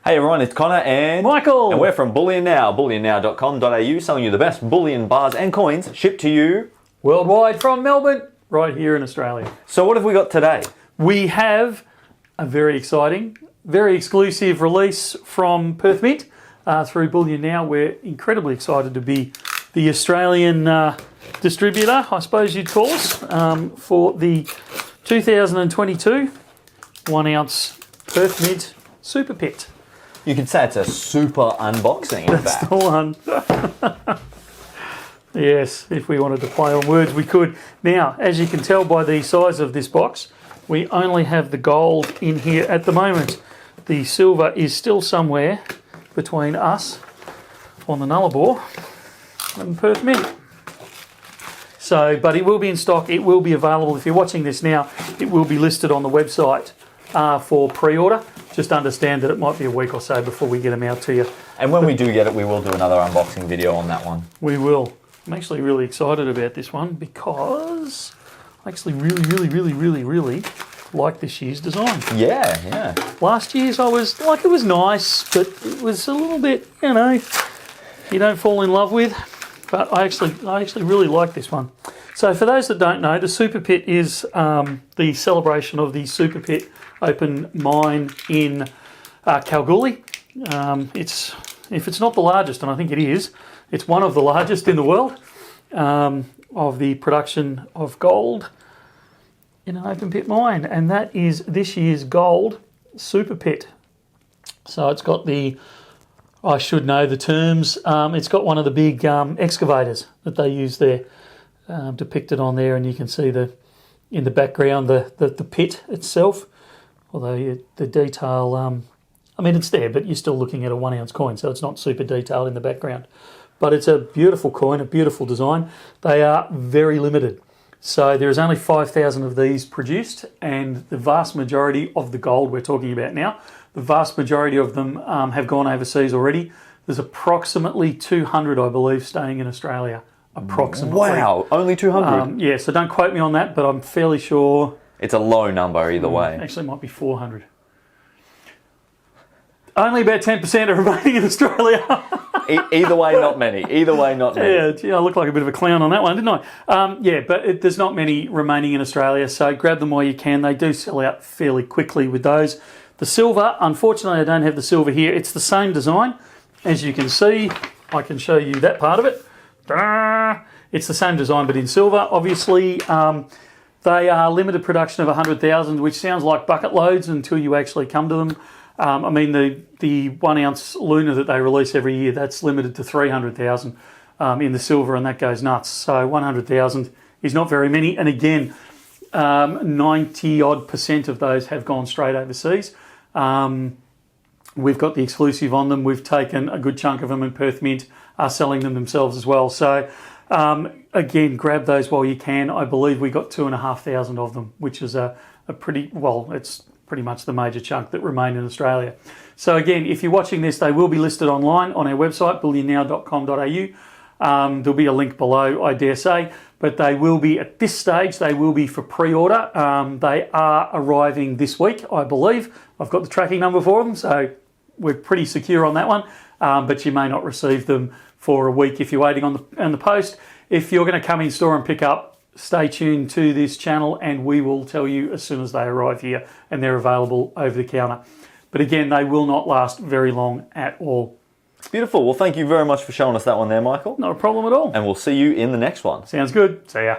Hey everyone, it's Connor and Michael, and we're from Bullion Now, bullionnow.com.au, selling you the best bullion bars and coins shipped to you worldwide from Melbourne, right here in Australia. So what have we got today? We have a very exciting, very exclusive release from Perth Mint through Bullion Now. We're incredibly excited to be the Australian distributor, I suppose you'd call us, for the 2022 1 ounce Perth Mint Super Pit. You could say it's a super unboxing, in That's fact. the one. Yes, if we wanted to play on words, we could. Now, as you can tell by the size of this box, we only have the gold in here at the moment. The silver is still somewhere between us on the Nullarbor and Perth Mint. So, but it will be in stock. It will be available. If you're watching this now, it will be listed on the website for pre-order. Just understand that it might be a week or so before we get them out to you. And when we do get it, we will do another unboxing video on that one. We will. I'm actually really excited about this one because I actually really like this year's design. Yeah. Last year's I was like, it was nice, but it was a little bit, you don't fall in love with. But I actually really like this one. So for those that don't know, the Super Pit is the celebration of the Super Pit open mine in Kalgoorlie. If it's not the largest, and I think it is, it's one of the largest in the world of the production of gold in an open pit mine, and that is this year's gold Super Pit. So it's got I should know the terms. It's got one of the big excavators that they use there depicted on there, and you can see in the background the pit itself. Although the detail, it's there, but you're still looking at a 1 ounce coin, so it's not super detailed in the background. But it's a beautiful coin, a beautiful design. They are very limited. So there's only 5,000 of these produced, and the vast majority of the gold we're talking about now, the vast majority of them have gone overseas already. There's approximately 200, I believe, staying in Australia. Approximately. Wow, only 200? Yeah, so don't quote me on that, but I'm fairly sure. It's a low number either way. Actually, it might be 400. Only about 10% are remaining in Australia. Either way, not many. Yeah, gee, I look like a bit of a clown on that one, didn't I? But there's not many remaining in Australia, so grab them while you can. They do sell out fairly quickly with those. The silver, unfortunately, I don't have the silver here. It's the same design. As you can see, I can show you that part of it. It's the same design, but in silver, obviously. They are limited production of 100,000, which sounds like bucket loads until you actually come to them. The 1 ounce Luna that they release every year, that's limited to 300,000 in the silver, and that goes nuts. So 100,000 is not very many. And again, 90% of those have gone straight overseas. We've got the exclusive on them. We've taken a good chunk of them, and Perth Mint are selling them themselves as well. So again, grab those while you can. I believe we got 2,500 of them, which is it's pretty much the major chunk that remain in Australia. So again, if you're watching this, they will be listed online on our website, bullionnow.com.au. There'll be a link below, I dare say, but they will be, at this stage, they will be for pre-order. They are arriving this week, I believe. I've got the tracking number for them, so we're pretty secure on that one, but you may not receive them for a week if you're waiting on the post. If you're going to come in store and pick up, stay tuned to this channel and we will tell you as soon as they arrive here and they're available over the counter. But again, they will not last very long at all. Beautiful. Well, thank you very much for showing us that one there, Michael. Not a problem at all. And we'll see you in the next one. Sounds good. See ya.